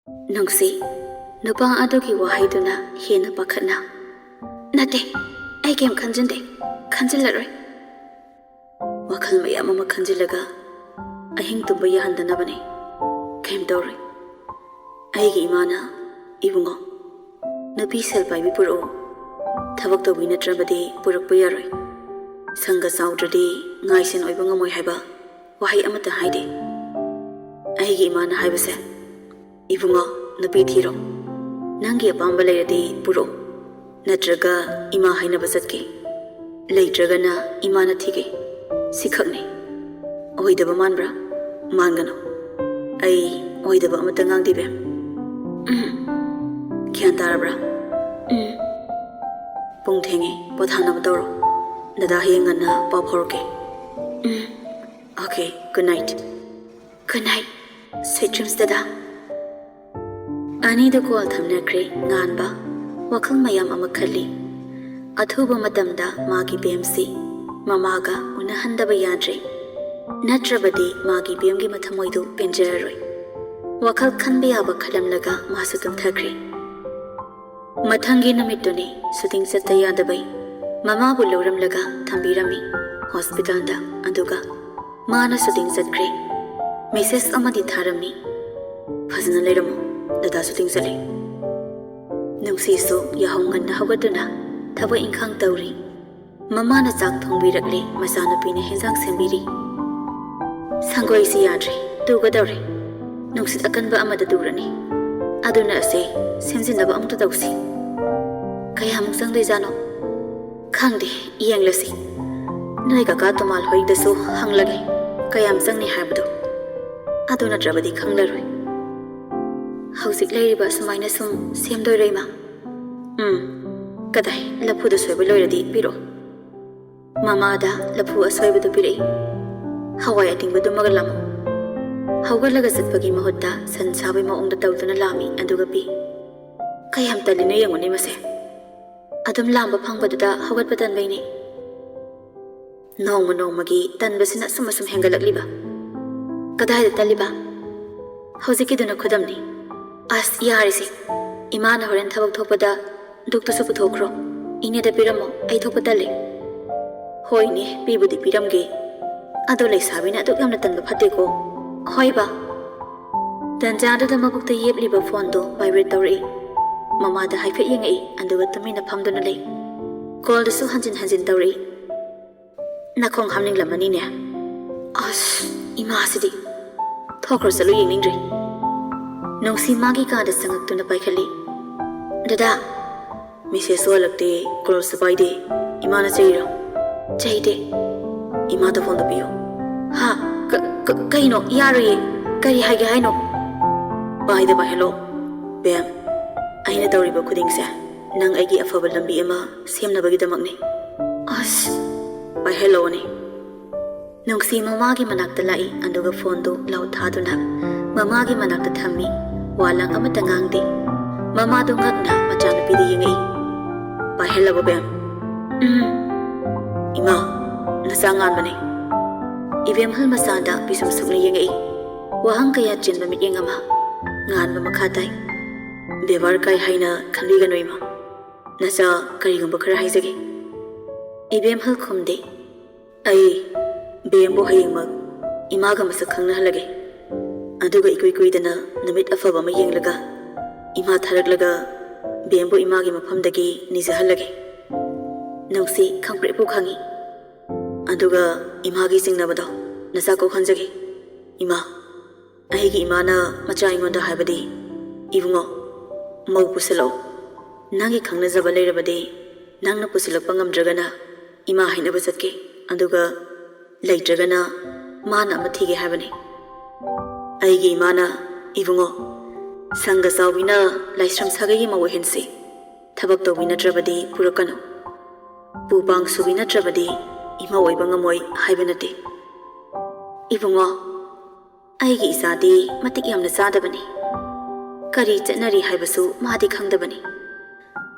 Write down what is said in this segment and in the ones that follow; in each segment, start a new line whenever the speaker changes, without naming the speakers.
Nungsi, nupa adogi wahaiduna hena pakhatna. Nate, ai kem khanjinde, khanjilaroi. Wakhal mayam ama khanjilaga, ahing tumba yahandanabane. Kem dawroi. Aigi imana, ibungo. Nupi selpaibi puro. Thabak tawbi natrabadi purakpa yaroi. Sanga saudradi ngaisin oiba ngamoy haiba. Wahai amata haide. Aigi imana haibase. Ibungo, nupi thiro. Nangi apamba layadi puro. Natraga ima hainaba satke. Laytragana imana thige. Sikhakne. Oidaba manbra? Mangano. Ai oidaba amata ngangdibe. Kyan tarabra? Pung thengi pothanaba tawro. Dada hiyengana paw phoroke. Okay, good night. Good night. Sweet dreams, Dada. Ani da call thamnakre nganba. Wakhal mayam ama khali. Athuba matamda magi BMC. Mamaga unahandaba yadre. Natrabadi magi BMG mathamoidu penjararoi. Wakhal khanbe yaba khalamlaga masu tumthakre. Mathangi namituni shooting chatta yadabai. Mama bu lauramlaga thambirami hospital da aduga mana shooting chatkre. Message amadi tharami. Phazna leiramo dada shooting chale. Nungsi so yahongan na hagaduna thaba inkhang tawri. Mama na chak thongbirakle masanapine hinjang sembiri. Sangoi si yadre tuga dawre. Nungsit akanba amada durani. Aduna ase semjinaba amta tawsi. Kaya mung sang lejano. Khangde yenglasi. Noi kaka tomal hoidasu hanglage. Kayam sangni haibdo. Aduna trabadi khanglaroi. Hausik leiriba sumaina sum semdoi reima. Kadai laphu da soiba loiradi piro. Mama da laphu asoiba du pirei. Hawai atingba du magalamo. Hawgalaga satpagi mahutta san sabai maongda tawduna lami aduga pi. Kayam talina yangoni mase. Adum lamba phangbaduda hawgatpa tanbaini. Nongma nongmagi tanbasina sumasum hengalakliba. Kadai da taliba. Hauzikiduna khudamni. As yarisi. Imana horen thabak thopada dukta su puthokro. Ine da piramo ai thopatale. Hoini pibudi piramge. Ado leisabina aduk yamna tanba phateko. Hoiba. Tanjada da mabukta yebliba phone do vibrate tawri. Mama da haifet yengai anduga tamina phamduna lei. Call da su hanjin hanjin tawri. Nakhong hamning lamani ne. As ima sidi. Thokro salu yengingre. Nungsi magi ka da sangak tuna paikhali. Dada. Mise so lagte call sabaide. Imana chairo. Chaide. Ima da phone da piyo. Ha. Kaino yaroye kari haige haino bai da bai hello bam aina tawriba khudingse nang aigi afaba lambi ama semnabagi damakni as bai hello ni nungsi mama gi manakta lai anduga phone do lau thaduna mama gi manakta thammi walang amata ngangde mama do ngakna machana pidi yengai bai hello bam ima nasangan bane Ibem hal masada bisum sukli yengai. Wahang kaya jinba mit yengama. Ngan ba makhatai. Bevar kai haina khanbi ganoima. Nasa karigumba khara haizage. Ibem hal khumde. Ai bembo hayengmak imaga masak khangna halage. Aduga ikui dana namit afaba ma yenglaga. Ima tharaklaga bembo imagi mafamdagi nizahalage. Nungsi khangpre pu khangi. Aduga imagi singnabado nasa ko khanjagi ima aigi imana macha ingonda haibadi ibungo mau pusalo nangi khangna jaba leirabadi nangna pusilakpa ngamdragana ima hainaba satke aduga leitragana mana amathige haibani aigi imana ibungo sanga sawina laisram sagagi mawahensi thabak tawina trabadi purakano pubang subina trabadi Ima oiba ngamoy haibanate. Ibungo, aigi isadi matik yamna sadabani. Kari chatnari haibasu madi khangdabani.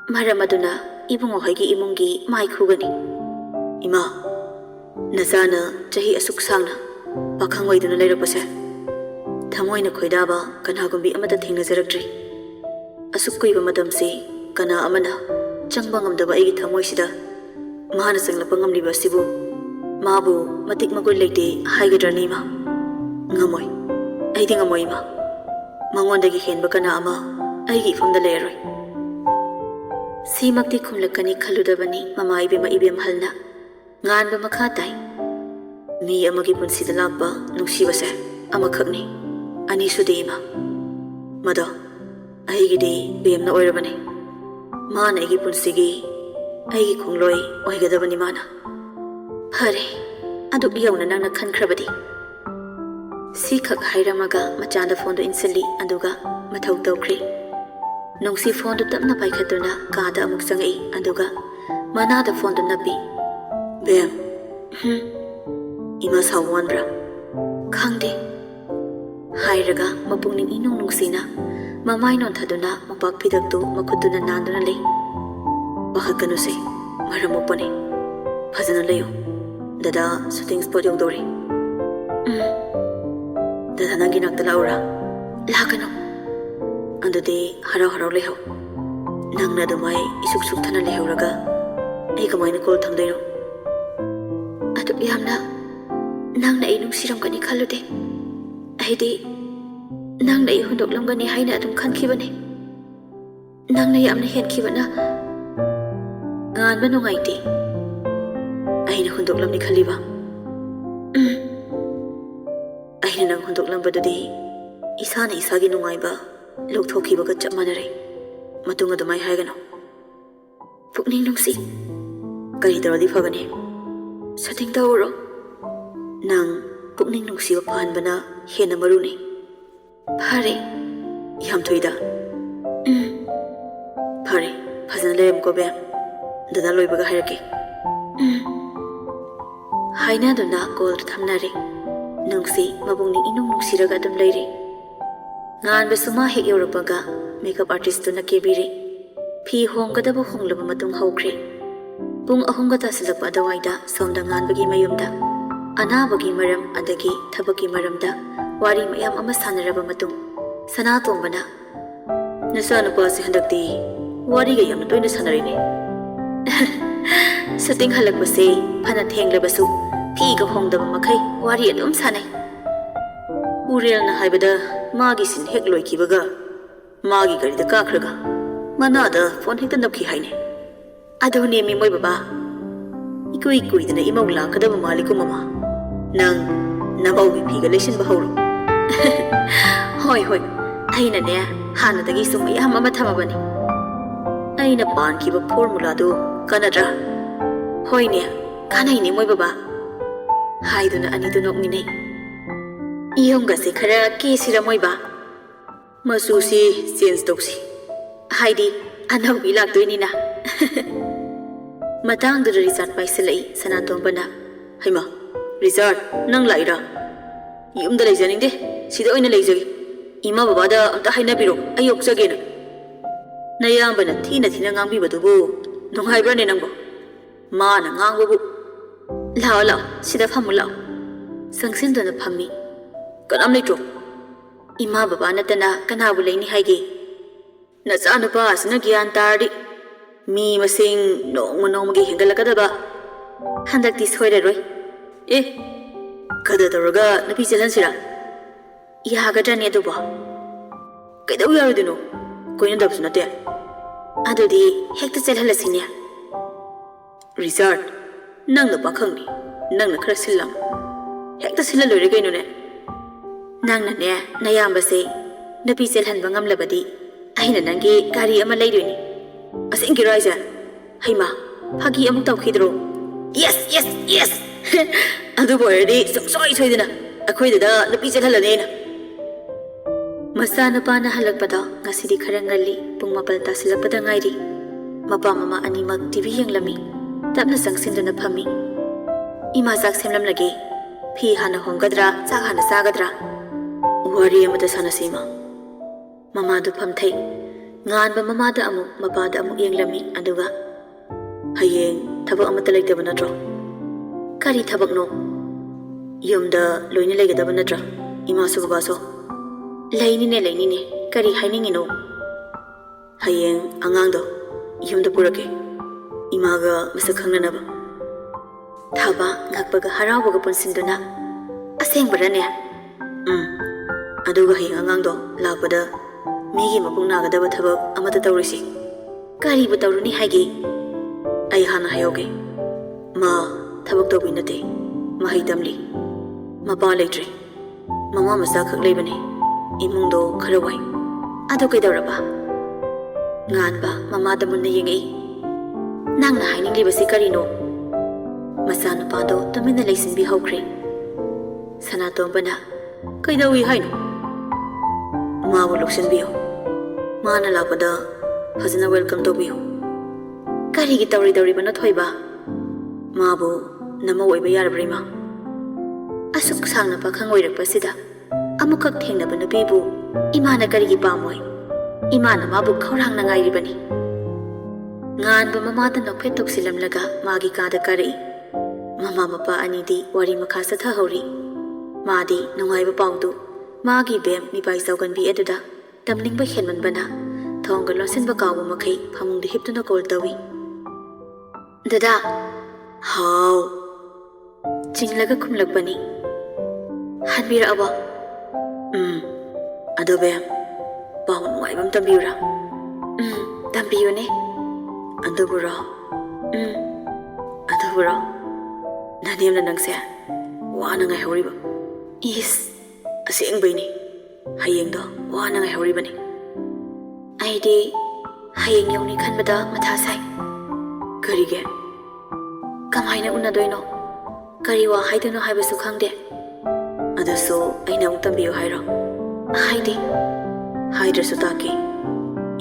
Maramaduna ibungo haigi imungi mai khugani. Ima, nasana chahi asuk sangna pakhang waiduna leirapase. Thamoina khoidaba kanagumbi amata thengnajarakdri. Asuk kuiba matamse kana amana changba ngamdaba aigi thamoisida mahana changlapa ngamliba sibu mabu matik magoi leite haigadrani ma ngamoi aidi ngamoi ma mangondagi henba kana ama aigi ifamda leeroi simakti khumlakani khaludabani mama ibema ibem halna nganba makha tai mi amagi punsida lakpa nungsibase amakhakni ani sudema mada aigidi bemna oirabani mana igi punsigi aigi khungloi oigadabani mana phare aduk yauna nangna khankrabadi sikhak hairamaga machanda phone do insali aduga mathau tawkhri nungsi phone do tapna paikhatuna kada amuk changai aduga mana da phone do napi bem ima sawwanbra khangde hairaga mapungning inung nungsina mamai non thaduna mapak phidak tu makhutuna nanduna lei bahakanu se maramopane phajana leyo dada shooting spot yogdore dada nangi nakta laura lakano andade harau harau leho nangna dumai isuk suk thana lehoraga ei kamaina call thamdaino adu yamna nangna ei nungsiram kani khalude aidi nangna ei hundoklamgani haina adum khankhibane nangna yamna hetkibana nganba nungaite aina hundoklamni khaliba aina nang hundoklambadudi isana isagi nungaiba lokthokhibaga chap manare matung adumai haigano pukning nungsi kari doradi phagani setting tawro nang pukning nungsi ba phanbana hena maruni phare yam thoida phare phajana lem ko be dada loibaga hairake haina duna call thamnare nungsi mabungni inung nungsiraga adum leire ngan besuma hek yorapaga makeup artist tuna kebire phi honggadaba honglaba matung haukhre pung ahumga tasilakpa dawaida somda nganbagi mayumda anabagi maram adagi thabaki maramda wari mayam ama sanaraba matung sana tombana nasana pasi handakti wari ga yam toina sanarine setting halakbase phana thenglabasu phi ga hongdaba makhai wari adum sanai urel na haibada magi sin hek loikibaga magi garida kakhraga manada phone hekta napki haine adone mi moi baba ikui kuidana imau lakadaba maliku mama nang nabau bi phiga lesin bahoro hoi hoi aina ne hanadagi sum yam ama thamabani aina pankiba formula do kanadra hoi ne kanai ne moi baba haiduna ani do nokmine iyonga se khara ke sira moi ba masu si change toksi haidi anau bi lak doini na matang du resort paisalai sana tombana haima resort nang laira yumda leijaning de sida oina leijagi ima baba da amta haina biro ayok jagena nayambana thina ngambi badubu nunghai brane nangbo mana ngangbu lao lao sida phamu lao sangsin dona phammi kanam leitro ima baba natana kanabu leini haige nachanu pa asna gyan tardi mi masing nongmagi hengalakadaba handakti soiraroi kada tawraga napi chalansira yagadani aduba kaidau yarodino koina dabsu nate adudi hekta chalhalasine resort nangna pakhangni nangna khara sillam hekta sila lore kaino ne nangna ne nayambase napi chalhanba ngamlabadi aina nangi gari ama leidoini asingki raisa haima phagi amuk tawkhidro yes yes yes adu boyadi soksoi soidina akhoidada napi chalhalane masana pana halakpada ngasidi khara ngalli pung mapal tasilakpada ngairi mapa mama animak tv yanglami tapna sangsinduna phami ima jak semlam lage phi hana honggadra chak hana sagadra wari amada sanasima mama du phamthai nganba mama da amu mapa da amu yanglami aduga hayeng thabak amata leitaba natro kari thabak no yumda loina legadaba natra ima su baba so Lainine, kari hainingino. Hayeng angangdo, yumda purake. Imaga masak khangnanaba. Thaba ngakpaga harawaga punsinduna. Aseng barane. Aduga hayeng angangdo lakpada migi mapung nagadaba thabak amata tawrisi. Kari bu tawruni haige. Ai hana hayoge. Ma thabak tawbi nate. Mahai tamli. Mapa leitre. Mama masa khak leibani. Imungdo kharawai. Adu kaidawraba. Nganba mama damunna yengi. Nangna hainingli karino. Masana pado tamina leisinbi hawkri. Sanatombana kaidawi haino. Mawu luksinbiyo. Mana lakpada fazana welcome tawbiyo. Karigi tawribana thoiba. Mabu nama oiba yarabrima. Asuk sangna pakhang oirakpasida. Amukak thengnaba nupibu imana karigi pamoi. Imana mabu khaurangna ngairibani. Nganba mamada nokphet toksilamlaga magi kada kari. Mama mapa anidi wari makha sathahori. Madi nungaiba pawdu magi bem mipai sauganbi eduda tamlingba henmanbana thongga losinba kawba makai phamungda hiptuna kol tawi. Dada hau chinglaga khumlakbani. Hanbira aba ado bem paw nungaibam tambiyura. Tambiyune adubura. Adubura naniyamna nangse wana ngai horiba. Is asengbaini hayengdo wana ngai horibani. Aidi hayeng yawni khanbada matha sai. Karige kamaina unadoino kari wa haiduno haibasu khangde. Adaso aina amuk tambiyo hairo. Haidi haidrasu taki.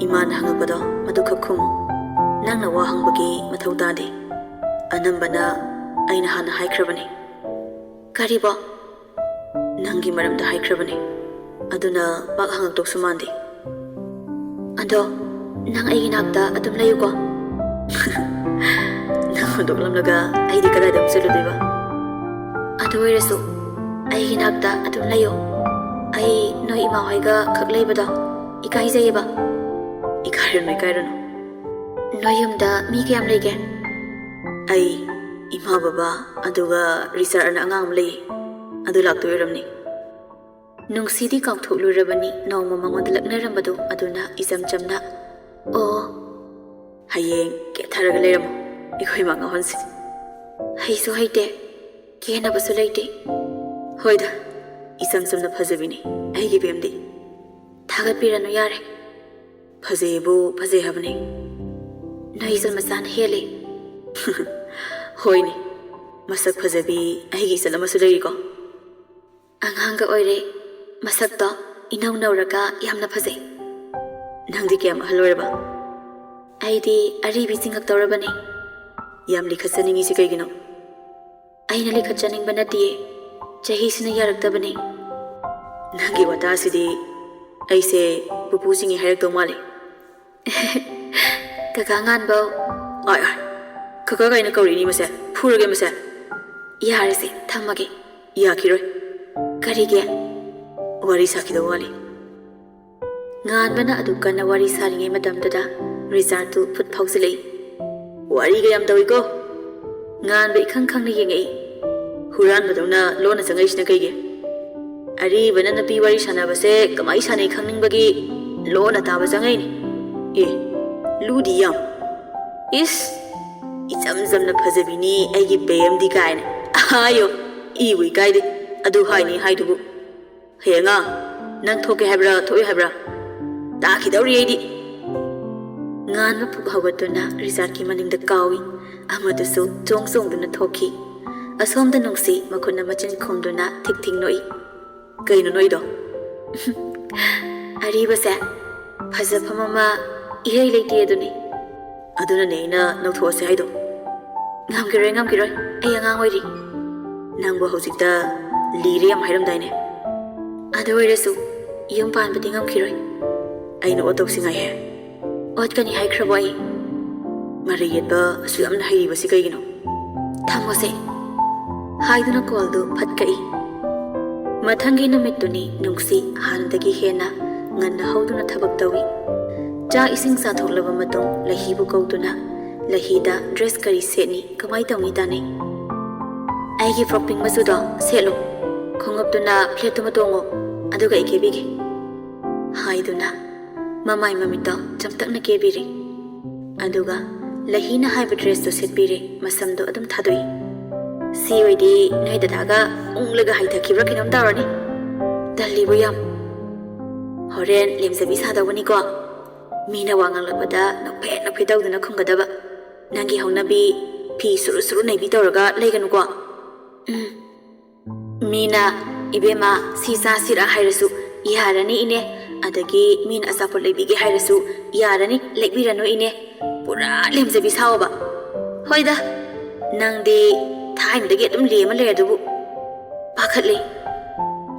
Iman hangakpado madu khakhumo. Nangna wa hangbagi mathau tade. Anambana aina hana haikrabani. Karibo nangi maramda haikrabani. Aduna pak hangak sumandi. Ado nang ai nakta adum layuko. Nang hodoklamlaga aidi kadada musulubeba. Ado oirasu ai nakta adum layo. Ai noi ima hoiga khakleibada ikaijayeba. Ikairano. Noyumda mi kayam lege. Ai ima baba aduga risar ana angang lay. Adu lakto yoramni. Nungsidi kauthoklurabani nongma mangonda laknarambado aduna isam chamna. Oh hayeng ketharaga leiramo. Ikoi manga honsi. Haisu haite kenabasu leite. Hoida isam samna phajabini. Aigi bemdi. Thagatpiranu yare. Phajebu phaje habani. Naisal masan hele. Hoini masak phajabi aigi salamasu leiko. Anghanga oire masakto inaw nawraga yamna phaje. Nangdi kyam halorba. Aidi aribi singak tawrabani. Yam likhatsaningi si kaigino. Aina likhatsaningbana natiye. Chahisina yaraktabani. Nangi wata asidi aise pupusingi haraktaw male. Kakangan bao. Ay. Kaka kaina kaurini mase. Phurage mase. Yarese thamage. Yakiroi. Karige. Wari sakidaw wali. Nganbana adu kana wari saringai matamdada resartu phut phausilei. Wari ga yam tawiko. Nganba ikhang khangna yengai. Huran badawna lona sangai sina kaige. Ari bana napi wari sanabase kamai sanai khangningbagi lona taba sangai ni. Ludi yam. Is ichamjamna phajabini aigi bemdi kaina. Ayo iwi kaide adu haini haidubu. Henga nang thoke habra thoi habra. Takidawri aidi. Ngan puk hagatuna resart ki maningda kawi amadasu chongsongduna thoki. Asomda nungsi makuna machin khomduna thik noi. Kaino noido. Aribase phajaphamama ihai leite aduni. Aduna neina nauthose haido. Ngamkiroi ai angang oiri. Nangbo hojikta lire am hairamdaine. Adu oirasu yum panbadi ngamkiroi. Aina otoksingai he. Otkani haikraboi. Mariyetba asu yamna hairibasi kaigino. Thamose. Haiduna koldu phatkai. ꯃꯊꯪꯒꯤ ꯅꯨꯃꯤꯠꯇꯨꯅꯤ ꯅꯨꯡꯁꯤ ꯍꯥꯟꯅꯗꯒꯤ ꯍꯦꯟꯅ ꯉꯟꯅ ꯍꯧꯗꯨꯅ ꯊꯕꯛ ꯇꯧꯏ꯫ ꯆꯥꯛ ꯏꯁꯤꯡ ꯆꯥꯊꯣꯛꯂꯕ ꯃꯇꯨꯡ ꯂꯍꯤꯕꯨ ꯀꯧꯗꯨꯅ ꯂꯍꯤꯗ ꯗ꯭ꯔꯦꯁ ꯀꯔꯤ ꯁꯦꯠꯅꯤ ꯀꯃꯥꯏ ꯇꯧꯅꯤ ꯇꯥꯅꯩ꯫ ꯑꯩꯒꯤ ꯐ꯭ꯔꯣꯛ ꯄꯤꯡ ꯃꯆꯨꯗꯣ ꯁꯦꯠꯂꯨ, ꯈꯣꯡꯎꯞꯇꯨꯅ ꯐ꯭ꯂꯦꯠꯇꯨꯃ ꯇꯣꯡꯉꯨ, ꯑꯗꯨꯒ ꯑꯩ ꯀꯦꯕꯤꯒꯦ ꯍꯥꯏꯗꯨꯅ ꯃꯃꯥꯏ ꯃꯃꯤꯠꯇꯣ ꯆꯝꯇꯛꯅ ꯀꯦꯕꯤꯔꯦ꯫ ꯑꯗꯨꯒ ꯂꯍꯤꯅ ꯍꯥꯏꯕ ꯗ꯭ꯔꯦꯁꯇꯨ ꯁꯦꯠꯄꯤꯔꯦ, ꯃꯁꯝꯗꯣ ꯑꯗꯨꯝ ꯊꯥꯗꯣꯛꯏ꯫ ꯁꯤ ꯑꯣꯏꯗꯤ ꯅꯣꯏ ꯗꯗꯥꯒ ꯎꯪꯂꯒ ꯍꯩꯊꯈꯤꯕ꯭ꯔꯥ ꯀꯩꯅꯣꯝ ꯇꯧꯔꯅꯤ, ꯇꯜꯂꯤꯕꯨ ꯌꯥꯝ꯫ ꯍꯣꯔꯦꯟ ꯂꯦꯝꯖꯕꯤ ꯁꯥꯗꯧꯕꯅꯤꯀꯣ, ꯃꯤꯅ ꯋꯥ ꯉꯥꯡꯂꯛꯄꯗ ꯅꯣꯛꯐꯦꯠ ꯅꯣꯛꯐꯦꯠ ꯇꯧꯗꯨꯅ ꯈꯨꯝꯒꯗꯕ, ꯅꯪꯒꯤ ꯍꯧꯅꯕꯤ ꯐꯤ ꯁꯨꯔꯨ ꯁꯨꯔꯨ ꯅꯩꯕꯤ ꯇꯧꯔꯒ ꯂꯩꯒꯅꯨꯀꯣ꯫ ꯃꯤꯅ ꯏꯕꯦꯝꯃ ꯁꯤ ꯆꯥꯁꯤꯔꯥ ꯍꯥꯏꯔꯁꯨ ꯌꯥꯔꯅꯤ ꯏꯅꯦ, ꯑꯗꯒꯤ ꯃꯤꯅ ꯑꯆꯥꯄꯣꯠ ꯂꯩꯕꯤꯒꯦ ꯍꯥꯏꯔꯁꯨ ꯌꯥꯔꯅꯤ ꯂꯩꯕꯤꯔꯅꯨ ꯏꯅꯦ, ꯄꯨꯔꯥ ꯂꯦꯝꯖꯕꯤ ꯁꯥꯑꯣꯕ꯫ ꯍꯣꯏꯗ, ꯅꯪꯗꯤ ꯊꯥꯏꯅꯗꯒꯤ ꯑꯗꯨꯝ ꯂꯦꯝꯃ ꯂꯩꯔꯗꯨꯕꯨ ꯄꯥꯈꯠꯂꯤ꯫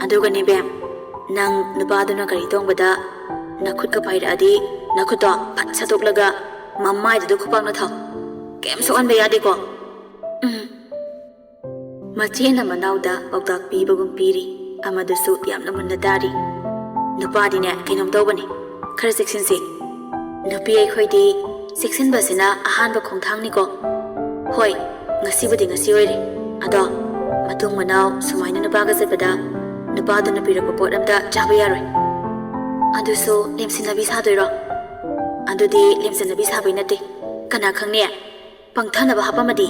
ꯑꯗꯨꯒꯅꯦ ꯕꯦꯝ, ꯅꯪ ꯅꯨꯄꯥꯗꯨꯅ ꯒꯥꯔꯤ ꯇꯣꯡꯕꯗ ꯅꯈꯨꯠꯀ ꯄꯥꯏꯔꯛꯑꯗꯤ ꯅꯈꯨꯠꯇꯣ ꯐꯠ ꯁꯠꯇꯣꯛꯂꯒ ꯃꯃꯥꯏꯗꯨꯗ ꯈꯨꯄꯥꯛꯅ ꯊꯥꯎ, ꯀꯩꯝ ꯁꯣꯛꯍꯟꯕ ꯌꯥꯗꯦꯀꯣ꯫ ꯃꯆꯦꯅ ꯃꯅꯥꯎꯗ ꯄꯥꯎꯇꯥꯛ ꯄꯤꯕꯒꯨം ꯄꯤꯔꯤ, ꯑꯃꯗꯨꯁꯨ ꯌꯥꯝꯅ ꯃꯨꯟꯅ ꯇꯥꯔꯤ꯫ ꯅꯨꯄꯥꯗꯤꯅꯦ ꯀꯩꯅꯣꯝ ꯇꯧꯕꯅꯤ, ꯈꯔ ꯆꯦꯛꯁꯤꯟꯁꯤ꯫ ꯅꯨꯄꯤ ꯑꯩꯈꯣꯏꯗꯤ ꯆꯦꯛꯁꯤꯟꯕꯁꯤꯅ ꯑꯍꯥꯟꯕ ꯈꯣꯡꯊꯥꯡꯅꯤꯀꯣ꯫ ꯍꯣꯏ, ꯉꯁꯤꯕꯨꯗꯤ ꯉꯁꯤ ꯑꯣꯏꯔꯦ, ꯑꯗꯣ ꯃꯇꯨꯡ ꯃꯅꯥꯎ ꯁꯨꯃꯥꯏꯅ ꯅꯨꯄꯥꯒ ꯆꯠꯄꯗ ꯅꯨꯄꯥꯗꯨꯅ ꯄꯤꯔꯛꯄ ꯄꯣꯠ ꯑꯝꯇ ꯆꯥꯕ ꯌꯥꯔꯣꯏ꯫ ꯑꯗꯨꯁꯨ ꯂꯦꯝꯁꯤꯟꯅꯕꯤ ꯁꯥꯗꯣꯏꯔꯣ? ꯑꯗꯨꯗꯤ ꯂꯦꯝꯖꯟꯅꯕꯤ ꯁꯥꯕꯩ ꯅꯠꯇꯦ, ꯀꯅꯥ ꯈꯪꯅꯤ ꯄꯪꯊꯅꯕ ꯍꯥꯞꯄꯝꯃꯗꯤ꯫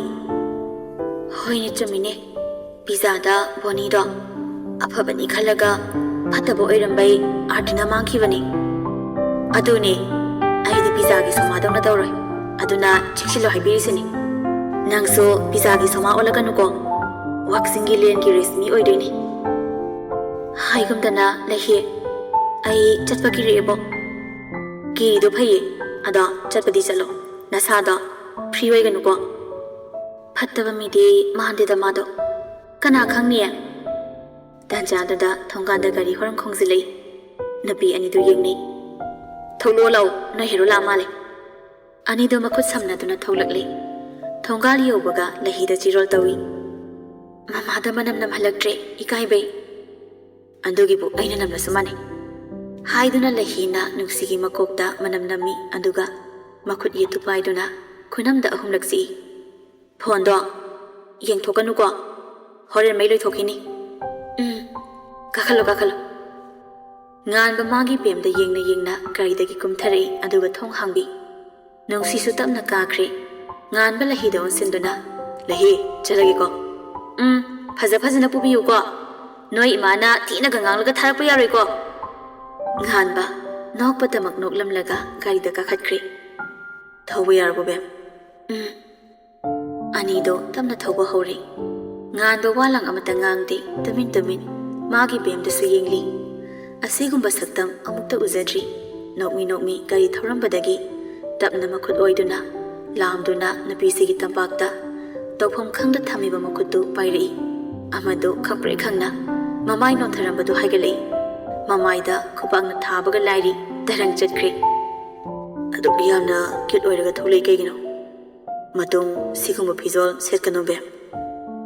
ꯍꯣꯏꯅꯦ ꯆꯨꯝꯃꯤꯅꯦ, ꯄꯤꯖꯥꯗ ꯕꯣꯅꯤꯗꯣ ꯑꯐꯕꯅꯤ ꯈꯜꯂꯒ ꯐꯠꯇꯕ ꯑꯣꯏꯔꯝꯕꯩ ꯑꯥꯔꯇꯤꯅ ꯃꯥꯡꯈꯤꯕꯅꯤ꯫ ꯑꯗꯨꯅꯦ, ꯑꯩꯗꯤ ꯄꯤꯖꯥꯒꯤ ꯁꯣꯃꯥꯗꯧꯅ ꯇꯧꯔꯣꯏ, ꯑꯗꯨꯅ ꯆꯦꯛꯁꯤꯜꯂꯣ ꯍꯥꯏꯕꯤꯔꯤꯁꯤꯅꯤ꯫ ꯅꯪꯁꯨ ꯄꯤꯖꯥꯒꯤ ꯁꯣꯃꯥ ꯑꯣꯜꯂꯛꯀꯅꯨꯀꯣ, ꯋꯥꯛꯆꯤꯡꯒꯤ ꯂꯦꯟꯒꯤ ꯔꯦꯁꯃꯤ ꯑꯣꯏꯗꯣꯏꯅꯤ꯫ ꯍꯥꯏꯒꯨꯝꯗꯅ ꯂꯩꯍꯤ, ꯑꯩ ꯆꯠꯄ ꯀꯤꯔꯛꯑꯦꯕꯣ꯫ ꯀꯤꯔꯤꯗꯣ ꯐꯩꯌꯦ, ꯑꯗꯣ ꯆꯠꯄꯗꯤ ꯆꯠꯂꯣ, ꯅꯁꯥꯗꯣ ꯐ꯭ꯔꯤ ꯑꯣꯏꯒꯅꯨꯀꯣ꯫ ꯐꯠꯇꯕ ꯃꯤꯗꯤ ꯃꯥꯟꯗꯦꯗ ꯃꯥꯗꯣ, ꯀꯅꯥ ꯈꯪꯅꯤ꯫ ꯇꯥꯟꯖꯥꯗꯨꯗ ꯊꯣꯡꯒꯥꯟꯗ ꯒꯥꯔꯤ ꯍꯣꯔꯝ ꯈꯣꯡꯖꯤꯜꯂꯛꯏ꯫ ꯅꯨꯄꯤ ꯑꯅꯤꯗꯨ ꯌꯦꯡꯅꯩ꯫ ꯊꯣꯛꯂꯛꯑꯣ ꯂꯥꯎ, ꯅꯣꯏ ꯍꯦꯔꯣ ꯂꯥꯛ ꯃꯥꯜꯂꯦ꯫ ꯑꯅꯤꯗꯣ ꯃꯈꯨꯠ ꯁꯝꯅꯗꯨꯅ ꯊꯣꯛꯂꯛꯂꯦ꯫ ꯊꯣꯡꯒꯥꯜ ꯌꯧꯕꯒ ꯂꯍꯤꯗ ꯆꯤꯔꯣꯜ ꯇꯧꯏ꯫ ꯃꯃꯥꯗ ꯃꯅꯝ ꯅꯝꯍꯜꯂꯛꯇ꯭ꯔꯦ, ꯏꯀꯥꯏꯕꯩ꯫ ꯑꯗꯨꯒꯤꯕꯨ ꯑꯩꯅ ꯅꯝꯕꯁꯨ ꯃꯥꯟꯅꯩ ꯍꯥꯏꯗꯨꯅ ꯂꯍꯤꯅ ꯅꯨꯡꯁꯤꯒꯤ ꯃꯀꯣꯛꯇ ꯃꯅꯝ ꯅꯝꯃꯤ, ꯑꯗꯨꯒ ꯃꯈꯨꯠ ꯌꯦꯠꯇꯨ ꯄꯥꯏꯗꯨꯅ ꯈꯨꯅꯝꯗ 3 ꯆꯤꯛꯏ꯫ ꯐꯣꯟꯗꯣ ꯌꯦꯡꯊꯣꯛꯀꯅꯨꯀꯣ, ꯍꯣꯔꯦꯟ ꯃꯩ ꯂꯣꯏꯊꯣꯛꯈꯤꯅꯤ꯫ ꯀꯥꯈꯠꯂꯣ ꯀꯥꯈꯠꯂꯣ꯫ ꯉꯥꯟꯕ ꯃꯥꯒꯤ ꯕꯦꯝꯗ ꯌꯦꯡꯅ ꯌꯦꯡꯅ ꯒꯥꯔꯤꯗꯒꯤ ꯀꯨꯝꯊꯔꯛꯏ, ꯑꯗꯨꯒ ꯊꯣꯡ ꯍꯥꯡꯕꯤ꯫ ꯅꯨꯡꯁꯤꯁꯨ ꯇꯞꯅ ꯀꯥꯈ꯭ꯔꯦ꯫ ꯉꯥꯟꯕ ꯂꯍꯤꯗ ꯑꯣꯟꯁꯤꯟꯗꯨꯅ, ꯂꯍꯤ ꯆꯠꯂꯒꯦꯀꯣ꯫ ꯐꯖꯅ ꯄꯨꯕꯤꯌꯨꯀꯣ, ꯅꯣꯏ ꯏꯃꯥꯅ ꯊꯤꯅꯒ ꯉꯥꯡꯂꯒ ꯊꯥꯔꯛꯄ ꯌꯥꯔꯣꯏꯀꯣ꯫ ꯉꯥꯟꯕ ꯅꯣꯛꯄꯗꯃꯛ ꯅꯣꯛꯂꯝꯂꯒ ꯒꯥꯔꯤꯗ ꯀꯥꯈꯠꯈ꯭ꯔꯦ꯫ ꯊꯧꯕ ꯌꯥꯔꯕꯣ ꯕꯦꯝ? ꯑꯅꯤꯗꯣ ꯇꯞꯅ ꯊꯧꯕ ꯍꯧꯔꯦ꯫ ꯉꯥꯟꯕ ꯋꯥꯂꯥꯡ ꯑꯃꯇ ꯉꯥꯡꯗꯦ, ꯇꯨꯃꯤꯟ ꯇꯨꯃꯤꯟ ꯃꯥꯒꯤ ꯕꯦꯝꯗꯨꯁꯨ ꯌꯦꯡꯂꯤ꯫ ꯑꯁꯤꯒꯨꯝꯕ ꯁꯛꯇꯝ ꯑꯃꯨꯛꯇ ꯎꯖꯗ꯭ꯔꯤ꯫ ꯅꯣꯛꯃꯤ ꯒꯥꯔꯤ ꯊꯧꯔꯝꯕꯗꯒꯤ ꯇꯞꯅ ꯃꯈꯨꯠ ꯑꯣꯏꯗꯨꯅ ꯂꯥꯝꯗꯨꯅ ꯅꯨꯄꯤꯁꯤꯒꯤ ꯇꯝꯄꯥꯛꯇ ꯇꯧꯐꯝ ꯈꯪꯗ ꯊꯝꯃꯤꯕ ꯃꯈꯨꯠꯇꯨ ꯄꯥꯏꯔꯛꯏ꯫ ꯑꯃꯗꯨ ꯈꯪꯄ꯭ꯔꯦꯛ ꯈꯪꯅ ꯃꯃꯥꯏ ꯅꯣꯟꯊꯔꯝꯕꯗꯨ ꯍꯥꯏꯒꯠꯂꯛꯏ꯫ ꯃꯃꯥꯏꯗ ꯈꯨꯄꯥꯛꯅ ꯊꯥꯕꯒ ꯂꯥꯏꯔꯤ ꯇꯔꯪ ꯆꯠꯈ꯭ꯔꯦ꯫ ꯑꯗꯨꯛ ꯌꯥꯝꯅ ꯀ꯭ꯌꯨꯠ ꯑꯣꯏꯔꯒ ꯊꯣꯛꯂꯛꯏ ꯀꯩꯒꯤꯅꯣ? ꯃꯇꯨꯡ ꯁꯤꯒꯨꯝꯕ ꯐꯤꯖꯣꯜ ꯁꯦꯠꯀꯅꯨ ꯕꯦꯝ,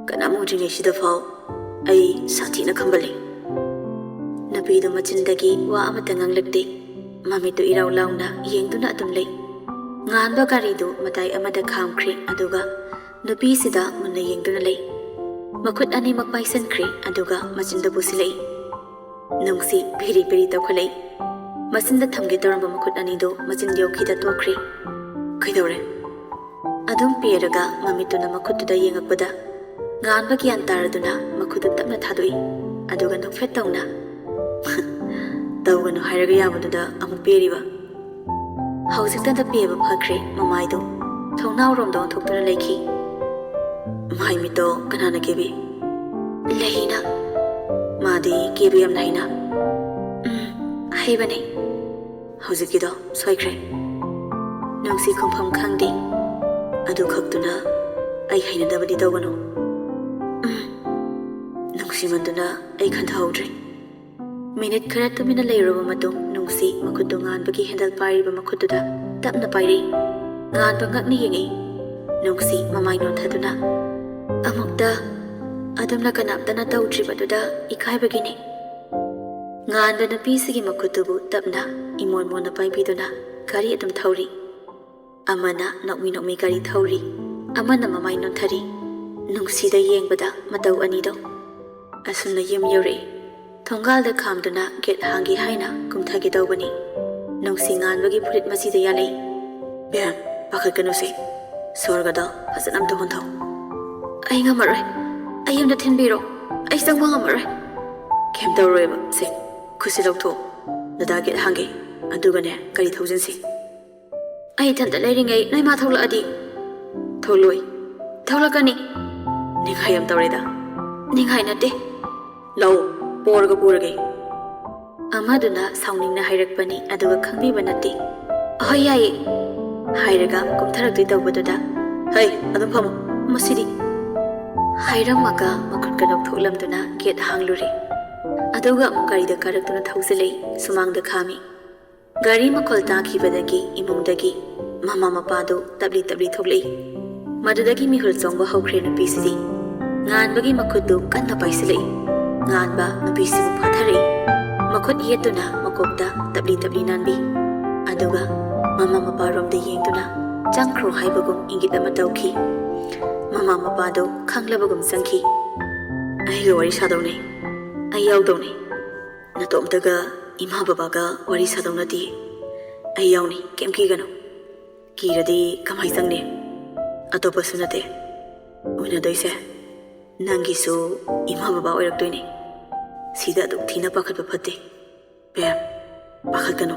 ꯀꯅꯥꯝ ꯎꯗ꯭ꯔꯤꯉꯩꯁꯤꯗ ꯐꯥꯎ ꯑꯩ ꯁꯥꯊꯤꯅ ꯈꯪꯕꯜꯂꯤ꯫ ꯅꯨꯄꯤꯗꯨ ꯃꯆꯤꯟꯗꯒꯤ ꯋꯥ ꯑꯃꯇ ꯉꯥꯡꯂꯛꯇꯦ꯫ ꯃꯃꯤꯠꯇꯨ ꯏꯔꯥꯎ ꯂꯥꯎꯅ ꯌꯦꯡꯗꯨꯅ ꯑꯗꯨꯝ ꯂꯩ꯫ ꯉꯥꯟꯕ ꯒꯥꯔꯤꯗꯨ ꯃꯇꯥꯏ ꯑꯃꯗ ꯈꯥꯝꯈ꯭ꯔꯦ, ꯑꯗꯨꯒ ꯅꯨꯄꯤꯁꯤꯗ ꯃꯨꯟꯅ ꯌꯦꯡꯗꯨꯅ ꯂꯩ꯫ ꯃꯈꯨꯠ ꯑꯅꯤꯃꯛ ꯄꯥꯏꯁꯟꯈ꯭ꯔꯦ, ꯑꯗꯨꯒ ꯃꯆꯤꯟꯗ ꯄꯨꯁꯤꯜꯂꯛꯏ꯫ ꯅꯨꯡꯁꯤ ꯄꯤꯔꯤ ꯄꯤꯔꯤ ꯇꯧꯈꯠꯂꯛꯏ꯫ ꯃꯆꯤꯟꯗ ꯊꯝꯒꯦ ꯇꯧꯔꯝꯕ ꯃꯈꯨꯠ ꯑꯅꯤꯗꯨ ꯃꯆꯤꯟ ꯌꯧꯈꯤꯗ ꯇꯣꯛꯈ꯭ꯔꯦ꯫ ꯀꯩꯗꯧꯔꯦ? ꯑꯗꯨꯝ ꯄꯦꯔꯒ ꯃꯃꯤꯠꯇꯨꯅ ꯃꯈꯨꯠꯇꯨꯗ ꯌꯦꯡꯉꯛꯄꯗ ꯉꯥꯟꯕ ꯒ꯭ꯌꯥꯟ ꯇꯥꯔꯗꯨꯅ ꯃꯈꯨꯠꯇꯨ ꯇꯞꯅ ꯊꯥꯗꯣꯛꯏ, ꯑꯗꯨꯒ ꯅꯣꯛꯐꯦꯠ ꯇꯧꯅ ꯇꯧꯒꯅꯨ ꯍꯥꯏꯔꯒ ꯌꯥꯕꯗꯨꯗ ꯑꯃꯨꯛ ꯄꯦꯔꯤꯕ꯫ ꯍꯧꯖꯤꯛꯇꯗ ꯄꯦꯕ ꯐꯈ꯭ꯔꯦ꯫ ꯃꯃꯥꯏꯗꯨ ꯊꯣꯡꯅꯥꯎꯔꯣꯝꯗ ꯑꯣꯟꯊꯣꯛꯇꯨꯅ ꯂꯩꯈꯤ꯫ ꯃꯥꯏ ꯃꯤꯠꯇꯣ ꯀꯅꯥꯅ ꯀꯦꯕꯤ? ꯂꯍꯤꯅ꯫ ꯃꯥꯗꯤ ꯀꯦꯕ ꯌꯥꯝꯅ ꯍꯩꯅ꯫ ꯍꯩꯕꯅꯦ꯫ ꯍꯧꯖꯤꯛꯀꯤꯗꯣ ꯁꯣꯏꯈ꯭ꯔꯦ꯫ ꯅꯨꯡꯁꯤ ꯈꯨꯝꯐꯝ ꯈꯪꯗꯦ꯫ ꯑꯗꯨ ꯈꯛꯇꯨꯅ ꯑꯩ ꯍꯩꯅꯗꯕꯗꯤ ꯇꯧꯒꯅꯨ꯫ ꯅꯨꯡꯁꯤꯃꯟꯗꯨꯅ ꯑꯩ ꯈꯟꯊꯍꯧꯗ꯭ꯔꯦ꯫ ꯃꯤꯅꯤꯠ ꯈꯔ ꯇꯨꯃꯤꯟꯅ ꯂꯩꯔꯨꯔꯕ ꯃꯇꯨꯡ ꯅꯨꯡꯁꯤ ꯃꯈꯨꯠꯇꯨ ꯉꯥꯟꯕꯒꯤ ꯍꯦꯟꯗꯜ ꯄꯥꯏꯔꯤꯕ ꯃꯈꯨꯠꯇꯨꯗ ꯇꯞꯅ ꯄꯥꯏꯔꯛꯏ꯫ ꯉꯥꯟꯕ ꯉꯛꯅ ꯌꯦꯡꯉꯛꯏ꯫ ꯅꯨꯡꯁꯤ ꯃꯃꯥꯏ ꯅꯣꯟꯊꯗꯨꯅ, Adamna kanamtana tawdribaduda ikaibagini. Nganba nupisigi makutubu tapna imon mona paibiduna gari adum thauri. Amana nokmi gari thauri. Amana mamai nonthari. Nungsida yengbada matau anido. Asumna yum yore. Thongalda khamduna get hangi haina kumthagi dawbani. Nungsi nganbagi furit masida yalei. Bam, pakakanu se. Sorgada fasanam to hontho. Ai ngamaroi. Ai yamda thinbiro. Ai sangwa ngamaroi. Kem tawroiba se. Kusi lawtho. Nada get hangi. Adugane gari thaujansi. Ai thanda leiringai nai ma thawla adi. Tholoi. Thawlakani. Ninghai am tawreda. Ninghai nate. Law. Porga purage. Amaduna sauningna hairakpani aduga khangbiba nate. Ahoy yai. Hairaga kumtharakti tawbaduda. Hey, adum phamu. Masidi. Hairamaga makhutka nokthoklamduna get hanglure. Aduga garida karaktuna thausalei sumangda khami. Gari makhol takhibadagi imungdagi mama mapadu tabli thoklei. Madudagi mihul chongba hokre nupisidi. Nganbagi makhudu kanna paisilei. Nganba nupisibu phathare. Makhut yetuna makokta tabli nanbi. Aduga mama maparomda yengduna changkhro haibagum ingit ama tawki. Mama mapado khanglabagum sangki. Aiga wari sadawne. Ai yaudawne. Natomtaga ima babaga wari sadawnati. Ai yauni kemki gano. Kiradi kamai sangne. Atopasu nate. Unadoise. Nangisu ima baba oiraktoine. Sida aduk thina pakhatpa phatte. Bam, pakhatgano.